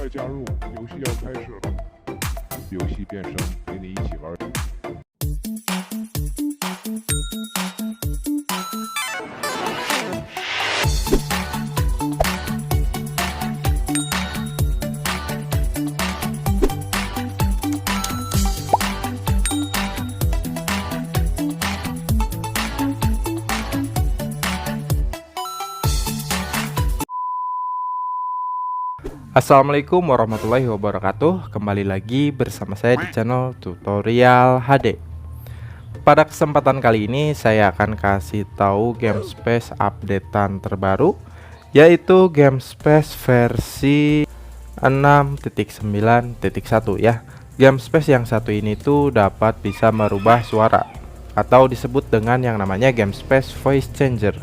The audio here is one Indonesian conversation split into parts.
加入，游戏要开始了。游戏变声，陪你一起玩。Assalamualaikum warahmatullahi wabarakatuh. Kembali lagi bersama saya di channel Tutorial HD. Pada kesempatan kali ini saya akan kasih tahu GameSpace updatean terbaru, yaitu GameSpace versi 6.9.1 ya. GameSpace yang satu ini tuh dapat bisa merubah suara atau disebut dengan yang namanya GameSpace Voice Changer.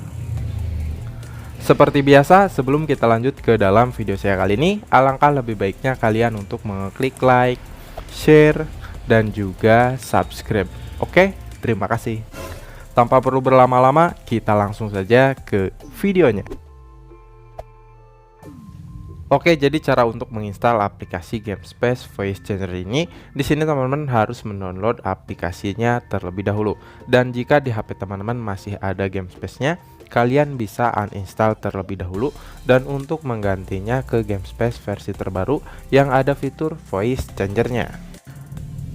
Seperti biasa, sebelum kita lanjut ke dalam video saya kali ini, alangkah lebih baiknya kalian untuk mengklik like, share, dan juga subscribe. Oke, terima kasih. Tanpa perlu berlama-lama, kita langsung saja ke videonya. Oke, jadi cara untuk menginstal aplikasi GameSpace Voice Changer ini, di sini teman-teman harus mendownload aplikasinya terlebih dahulu. Dan jika di HP teman-teman masih ada GameSpace-nya, kalian bisa uninstall terlebih dahulu dan untuk menggantinya ke GameSpace versi terbaru yang ada fitur Voice Changer-nya.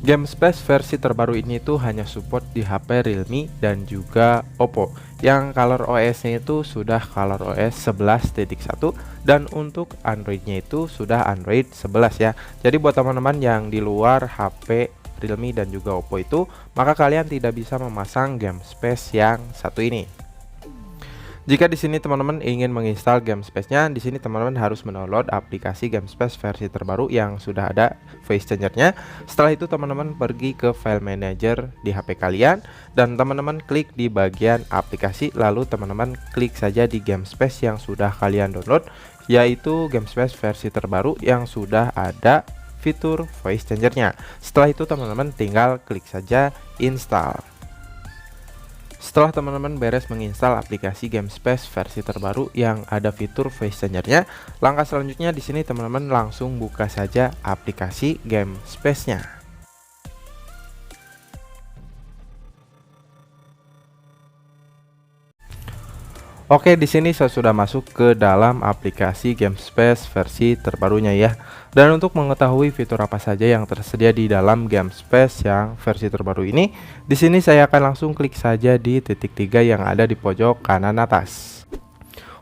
GameSpace versi terbaru ini tuh hanya support di HP Realme dan juga Oppo. Yang Color OS-nya itu sudah Color OS 11.1 dan untuk Android-nya itu sudah Android 11 ya. Jadi buat teman-teman yang di luar HP Realme dan juga Oppo itu, maka kalian tidak bisa memasang GameSpace yang satu ini. Jika di sini teman-teman ingin menginstal GameSpace-nya, di sini teman-teman harus mendownload aplikasi GameSpace versi terbaru yang sudah ada Voice Changer-nya. Setelah itu teman-teman pergi ke File Manager di HP kalian dan teman-teman klik di bagian aplikasi, lalu teman-teman klik saja di GameSpace yang sudah kalian download, yaitu GameSpace versi terbaru yang sudah ada fitur Voice Changer-nya. Setelah itu teman-teman tinggal klik saja install. Setelah teman-teman beres menginstal aplikasi GameSpace versi terbaru yang ada fitur Voice Changer-nya, langkah selanjutnya di sini teman-teman langsung buka saja aplikasi GameSpace-nya. Oke, di sini saya sudah masuk ke dalam aplikasi GameSpace versi terbarunya ya. Dan untuk mengetahui fitur apa saja yang tersedia di dalam GameSpace yang versi terbaru ini, di sini saya akan langsung klik saja di titik 3 yang ada di pojok kanan atas.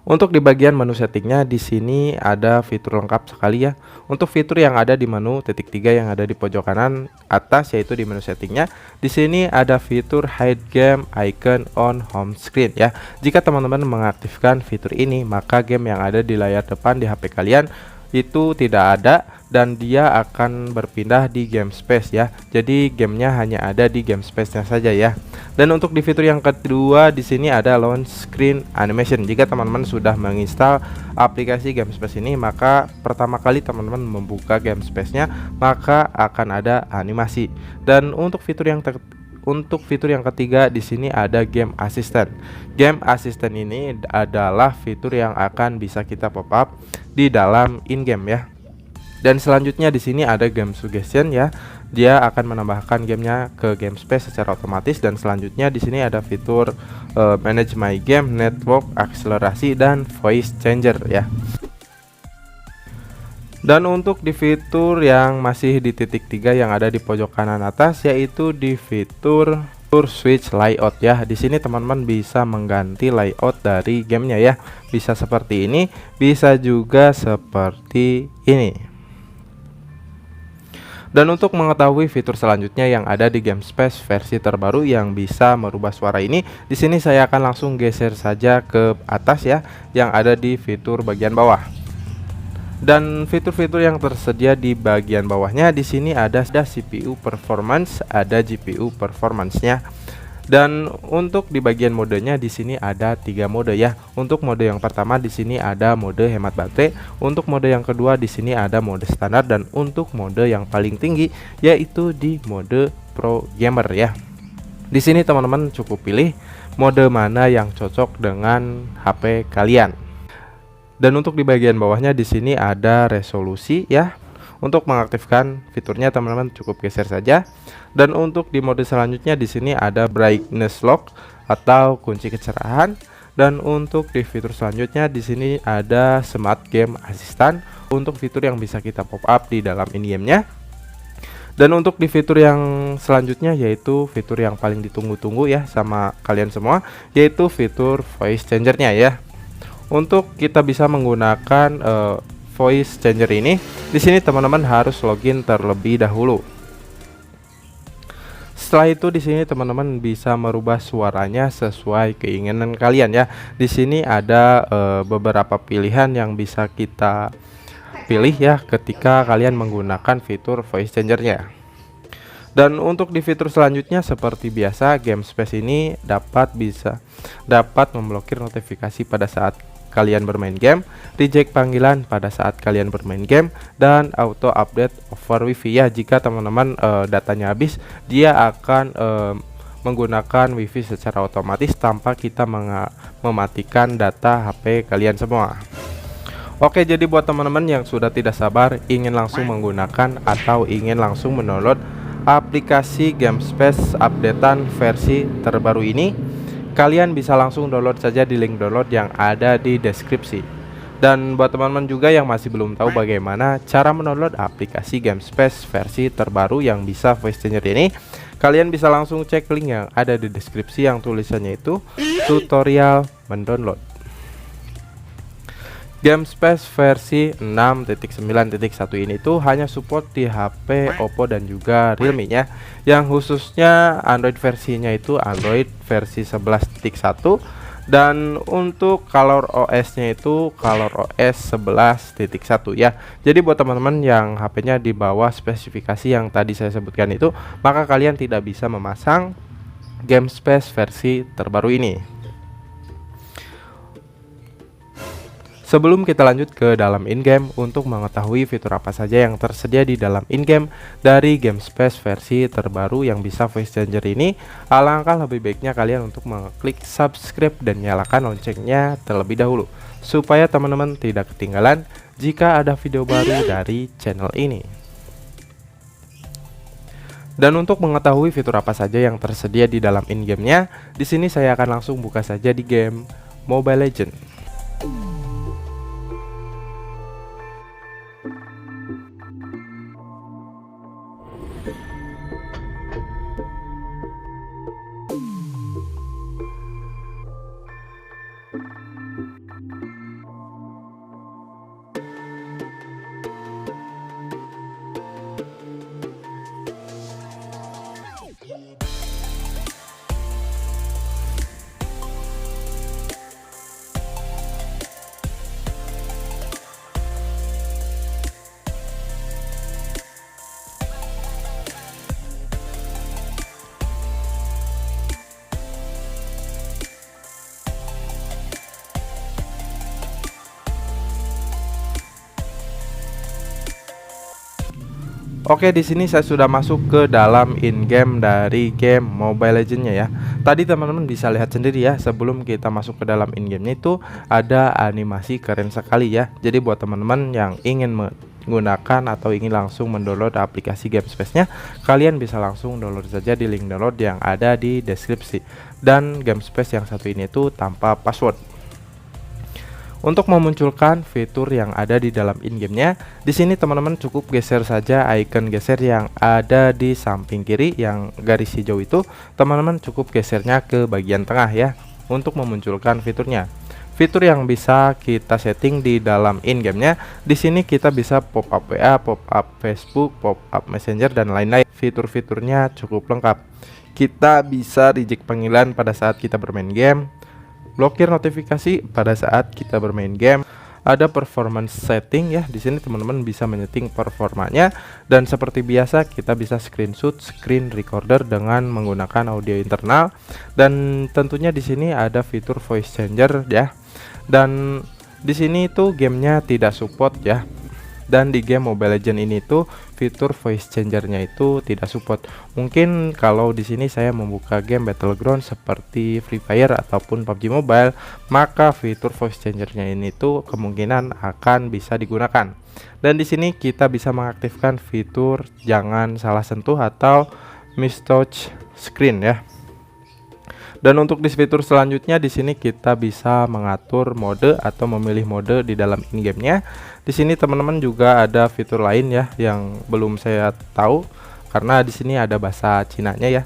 Untuk di bagian menu settingnya, di sini ada fitur lengkap sekali ya. Untuk fitur yang ada di menu titik 3 yang ada di pojok kanan atas, yaitu di menu settingnya, di sini ada fitur hide game icon on home screen ya. Jika teman-teman mengaktifkan fitur ini, maka game yang ada di layar depan di HP kalian itu tidak ada dan dia akan berpindah di GameSpace ya. Jadi gamenya hanya ada di GameSpace-nya saja ya. Dan untuk di fitur yang kedua di sini ada launch screen animation. Jika teman-teman sudah menginstal aplikasi GameSpace ini, maka pertama kali teman-teman membuka GameSpace-nya, maka akan ada animasi. Dan untuk fitur yang ketiga di sini ada Game Assistant. Game Assistant ini adalah fitur yang akan bisa kita pop up di dalam in-game ya. Dan selanjutnya di sini ada Game Suggestion ya. Dia akan menambahkan gamenya ke GameSpace secara otomatis. Dan selanjutnya di sini ada fitur Manage My Game, Network, Akselerasi, dan Voice Changer ya. Dan untuk di fitur yang masih di titik 3 yang ada di pojok kanan atas, yaitu di fitur switch layout ya. Di sini teman-teman bisa mengganti layout dari gamenya ya. Bisa seperti ini, bisa juga seperti ini. Dan untuk mengetahui fitur selanjutnya yang ada di GameSpace versi terbaru yang bisa merubah suara ini, di sini saya akan langsung geser saja ke atas ya, yang ada di fitur bagian bawah. Dan fitur-fitur yang tersedia di bagian bawahnya di sini ada CPU performance, ada GPU performance-nya. Dan untuk di bagian modenya di sini ada 3 mode ya. Untuk mode yang pertama di sini ada mode hemat baterai, untuk mode yang kedua di sini ada mode standar, dan untuk mode yang paling tinggi yaitu di mode Pro Gamer ya. Di sini teman-teman cukup pilih mode mana yang cocok dengan HP kalian. Dan untuk di bagian bawahnya di sini ada resolusi ya. Untuk mengaktifkan fiturnya teman-teman cukup geser saja. Dan untuk di mode selanjutnya di sini ada brightness lock atau kunci kecerahan. Dan untuk di fitur selanjutnya di sini ada smart game assistant untuk fitur yang bisa kita pop up di dalam in-game-nya. Dan untuk di fitur yang selanjutnya yaitu fitur yang paling ditunggu-tunggu ya sama kalian semua, yaitu fitur voice changer-nya ya. Untuk kita bisa menggunakan voice changer ini, di sini teman-teman harus login terlebih dahulu. Setelah itu di sini teman-teman bisa merubah suaranya sesuai keinginan kalian ya. Di sini ada beberapa pilihan yang bisa kita pilih ya ketika kalian menggunakan fitur voice changer-nya. Dan untuk di fitur selanjutnya seperti biasa, game space ini dapat memblokir notifikasi pada saat kalian bermain game, reject panggilan pada saat kalian bermain game, dan auto update over wifi ya. Jika teman-teman datanya habis, dia akan menggunakan wifi secara otomatis tanpa kita mematikan data HP kalian semua. Oke, jadi buat teman-teman yang sudah tidak sabar ingin langsung menggunakan atau ingin langsung mendownload aplikasi GameSpace updatean versi terbaru ini, kalian bisa langsung download saja di link download yang ada di deskripsi. Dan buat teman-teman juga yang masih belum tahu bagaimana cara mendownload aplikasi GameSpace versi terbaru yang bisa voice changer ini, kalian bisa langsung cek link yang ada di deskripsi yang tulisannya itu tutorial mendownload. GameSpace versi 6.9.1 ini tuh hanya support di HP Oppo dan juga Realme nya, yang khususnya Android versinya itu Android versi 11.1, dan untuk Color OS nya itu Color OS 11.1 ya. Jadi buat teman-teman yang HP-nya di bawah spesifikasi yang tadi saya sebutkan itu, maka kalian tidak bisa memasang GameSpace versi terbaru ini. Sebelum kita lanjut ke dalam in-game, untuk mengetahui fitur apa saja yang tersedia di dalam in-game dari GameSpace versi terbaru yang bisa voice changer ini, alangkah lebih baiknya kalian untuk mengklik subscribe dan nyalakan loncengnya terlebih dahulu, supaya teman-teman tidak ketinggalan jika ada video baru dari channel ini. Dan untuk mengetahui fitur apa saja yang tersedia di dalam in-game-nya, di sini saya akan langsung buka saja di game Mobile Legends. Oke, di sini saya sudah masuk ke dalam in-game dari game Mobile Legends-nya ya. Tadi teman-teman bisa lihat sendiri ya, sebelum kita masuk ke dalam in-game-nya itu ada animasi keren sekali ya. Jadi buat teman-teman yang ingin menggunakan atau ingin langsung mendownload aplikasi GameSpace-nya, kalian bisa langsung download saja di link download yang ada di deskripsi. Dan GameSpace yang satu ini itu tanpa password. Untuk memunculkan fitur yang ada di dalam in-game-nya, di sini teman-teman cukup geser saja icon geser yang ada di samping kiri yang garis hijau itu, teman-teman cukup gesernya ke bagian tengah ya untuk memunculkan fiturnya. Fitur yang bisa kita setting di dalam in-game-nya, di sini kita bisa pop up WA, pop up Facebook, pop up Messenger dan lain-lain. Fitur-fiturnya cukup lengkap. Kita bisa reject panggilan pada saat kita bermain game, blokir notifikasi pada saat kita bermain game. Ada performance setting ya. Di sini teman-teman bisa menyeting performanya, dan seperti biasa kita bisa screenshot screen recorder dengan menggunakan audio internal. Dan tentunya di sini ada fitur voice changer ya. Dan di sini itu gamenya tidak support ya. Dan di game Mobile Legends ini tuh fitur voice changernya itu tidak support. Mungkin kalau di sini saya membuka game Battleground seperti Free Fire ataupun PUBG Mobile, maka fitur voice changernya ini tuh kemungkinan akan bisa digunakan. Dan di sini kita bisa mengaktifkan fitur jangan salah sentuh atau miss touch screen ya. Dan untuk di fitur selanjutnya di sini kita bisa mengatur mode atau memilih mode di dalam in-game-nya. Di sini teman-teman juga ada fitur lain ya yang belum saya tahu karena di sini ada bahasa Cinanya ya.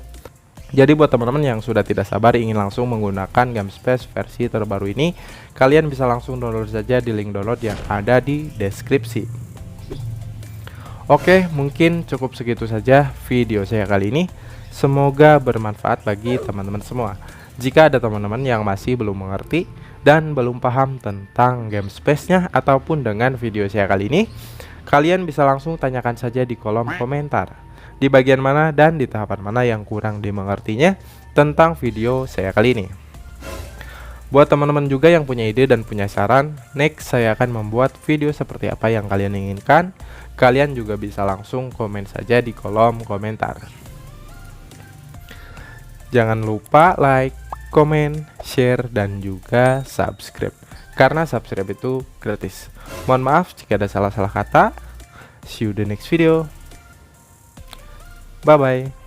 Jadi buat teman-teman yang sudah tidak sabar ingin langsung menggunakan GameSpace versi terbaru ini, kalian bisa langsung download saja di link download yang ada di deskripsi. Oke, mungkin cukup segitu saja video saya kali ini. Semoga bermanfaat bagi teman-teman semua. Jika ada teman-teman yang masih belum mengerti dan belum paham tentang GameSpace-nya ataupun dengan video saya kali ini, kalian bisa langsung tanyakan saja di kolom komentar. Di bagian mana dan di tahapan mana yang kurang dimengertinya tentang video saya kali ini. Buat teman-teman juga yang punya ide dan punya saran, next saya akan membuat video seperti apa yang kalian inginkan. Kalian juga bisa langsung komen saja di kolom komentar. Jangan lupa like, komen, share, dan juga subscribe. Karena subscribe itu gratis. Mohon maaf jika ada salah-salah kata. See you the next video. Bye-bye.